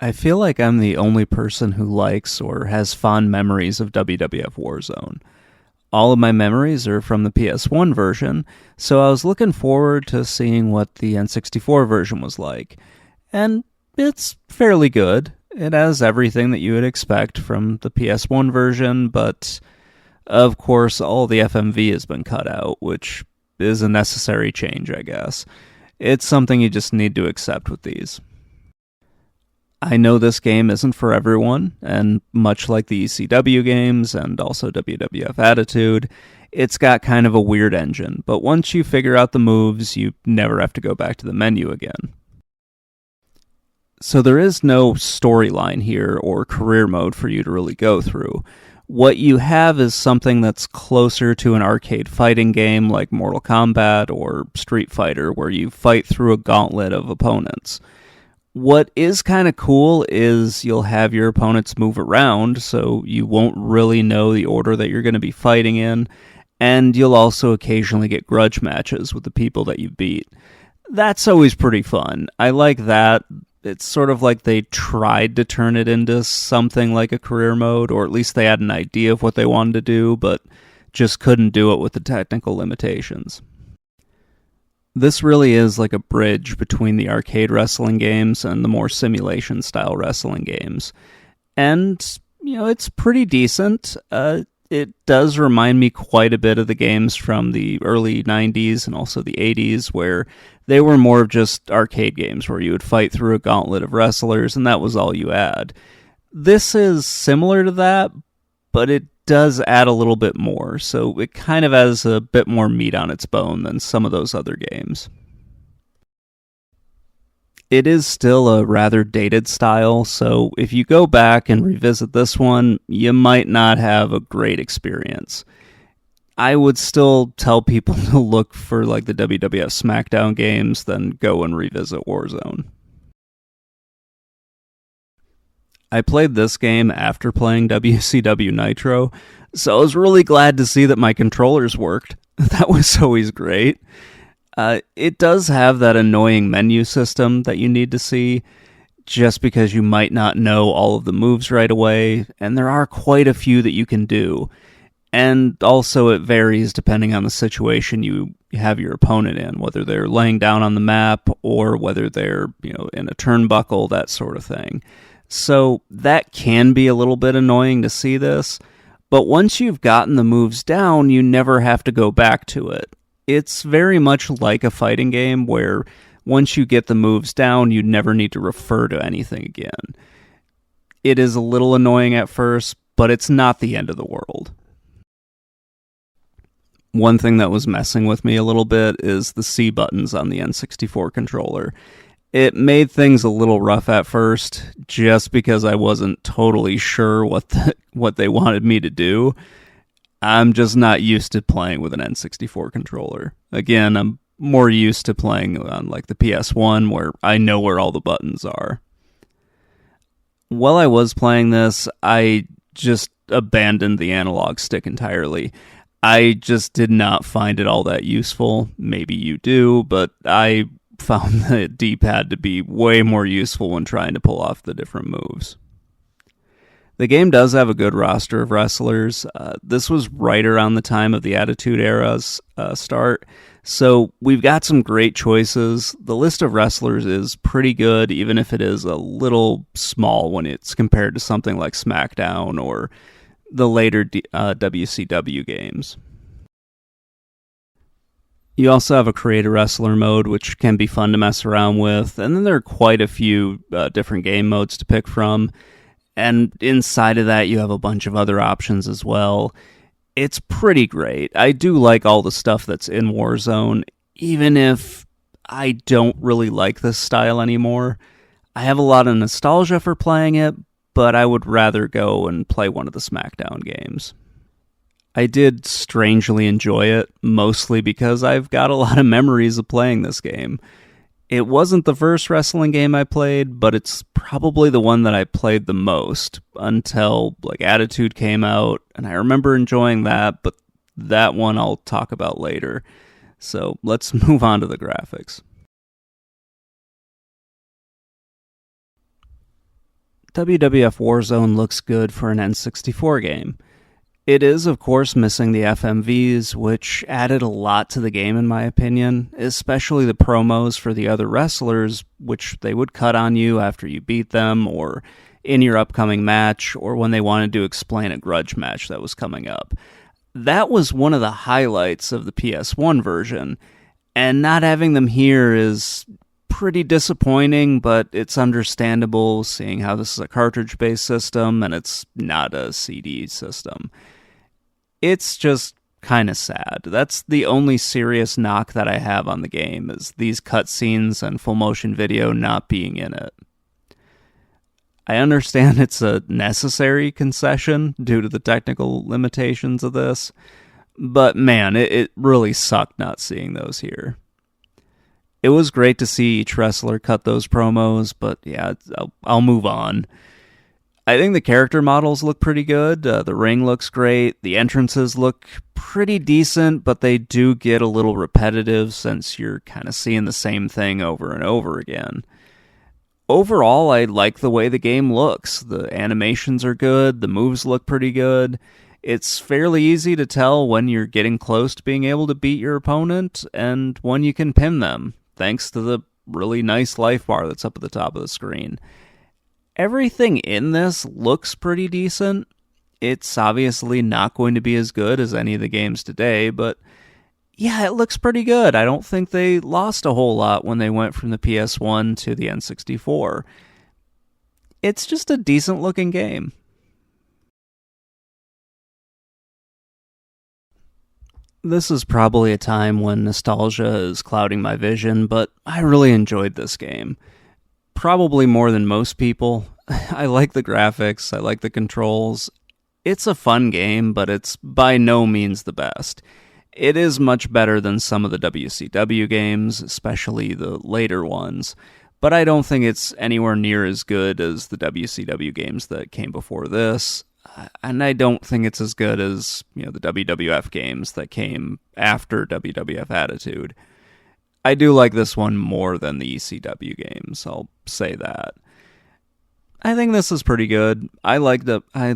I feel like I'm the only person who likes or has fond memories of WWF Warzone. All of my memories are from the PS1 version, so I was looking forward to seeing what the N64 version was like. And it's fairly good. It has everything that you would expect from the PS1 version, but of course all the FMV has been cut out, which is a necessary change, I guess. It's something you just need to accept with these. I know this game isn't for everyone, and much like the ECW games and also WWF Attitude, it's got kind of a weird engine, but once you figure out the moves, you never have to go back to the menu again. So there is no storyline here or career mode for you to really go through. What you have is something that's closer to an arcade fighting game like Mortal Kombat or Street Fighter, where you fight through a gauntlet of opponents. What is kind of cool is you'll have your opponents move around, so you won't really know the order that you're going to be fighting in, and you'll also occasionally get grudge matches with the people that you beat. That's always pretty fun. I like that. It's sort of like they tried to turn it into something like a career mode, or at least they had an idea of what they wanted to do, but just couldn't do it with the technical limitations. This really is like a bridge between the arcade wrestling games and the more simulation-style wrestling games. And, it's pretty decent. It does remind me quite a bit of the games from the early 90s and also the 80s, where they were more of just arcade games where you would fight through a gauntlet of wrestlers, and that was all you had. This is similar to that, but it does add a little bit more, so it kind of has a bit more meat on its bone than some of those other games. It is still a rather dated style, so if you go back and revisit this one, you might not have a great experience. I would still tell people to look for like the WWF SmackDown games, then go and revisit Warzone. I played this game after playing WCW Nitro, so I was really glad to see that my controllers worked. That was always great. It does have that annoying menu system that you need to see, just because you might not know all of the moves right away, and there are quite a few that you can do. And also it varies depending on the situation you have your opponent in, whether they're laying down on the map or whether they're, in a turnbuckle, that sort of thing. So that can be a little bit annoying to see this, but once you've gotten the moves down, you never have to go back to it. It's very much like a fighting game where once you get the moves down, you never need to refer to anything again. It is a little annoying at first, but it's not the end of the world. One thing that was messing with me a little bit is the C buttons on the N64 controller. It made things a little rough at first, just because I wasn't totally sure what they wanted me to do. I'm just not used to playing with an N64 controller. Again, I'm more used to playing on like the PS1, where I know where all the buttons are. While I was playing this, I just abandoned the analog stick entirely. I just did not find it all that useful. Maybe you do, but I found the D-pad to be way more useful when trying to pull off the different moves. The game does have a good roster of wrestlers. This was right around the time of the Attitude Era's start, so we've got some great choices. The list of wrestlers is pretty good, even if it is a little small when it's compared to something like SmackDown or the later WCW games. You also have a create a wrestler mode, which can be fun to mess around with, and then there are quite a few different game modes to pick from, and inside of that you have a bunch of other options as well. It's pretty great. I do like all the stuff that's in Warzone, even if I don't really like this style anymore. I have a lot of nostalgia for playing it, but I would rather go and play one of the SmackDown games. I did strangely enjoy it, mostly because I've got a lot of memories of playing this game. It wasn't the first wrestling game I played, but it's probably the one that I played the most until Attitude came out, and I remember enjoying that, but that one I'll talk about later. So let's move on to the graphics. WWF Warzone looks good for an N64 game. It is, of course, missing the FMVs, which added a lot to the game in my opinion, especially the promos for the other wrestlers, which they would cut on you after you beat them, or in your upcoming match, or when they wanted to explain a grudge match that was coming up. That was one of the highlights of the PS1 version, and not having them here is pretty disappointing, but it's understandable seeing how this is a cartridge-based system and it's not a CD system. It's just kind of sad. That's the only serious knock that I have on the game, is these cutscenes and full motion video not being in it. I understand it's a necessary concession due to the technical limitations of this, but man, it really sucked not seeing those here. It was great to see each wrestler cut those promos, but yeah, I'll move on. I think the character models look pretty good. The ring looks great. The entrances look pretty decent, but they do get a little repetitive since you're kind of seeing the same thing over and over again. Overall, I like the way the game looks. The animations are good. The moves look pretty good. It's fairly easy to tell when you're getting close to being able to beat your opponent and when you can pin them, thanks to the really nice life bar that's up at the top of the screen. Everything in this looks pretty decent. It's obviously not going to be as good as any of the games today, but yeah, it looks pretty good. I don't think they lost a whole lot when they went from the PS1 to the N64. It's just a decent looking game. This is probably a time when nostalgia is clouding my vision, but I really enjoyed this game. Probably more than most people. I like the graphics, I like the controls. It's a fun game, but it's by no means the best. It is much better than some of the WCW games, especially the later ones, but I don't think it's anywhere near as good as the WCW games that came before this, and I don't think it's as good as, the WWF games that came after WWF Attitude. I do like this one more than the ECW games, I'll say that. I think this is pretty good. I liked WWF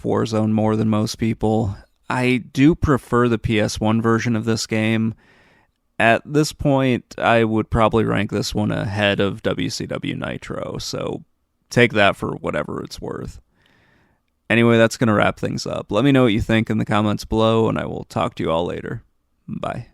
Warzone more than most people. I do prefer the PS1 version of this game. At this point, I would probably rank this one ahead of WCW Nitro, so take that for whatever it's worth. Anyway, that's going to wrap things up. Let me know what you think in the comments below, and I will talk to you all later. Bye.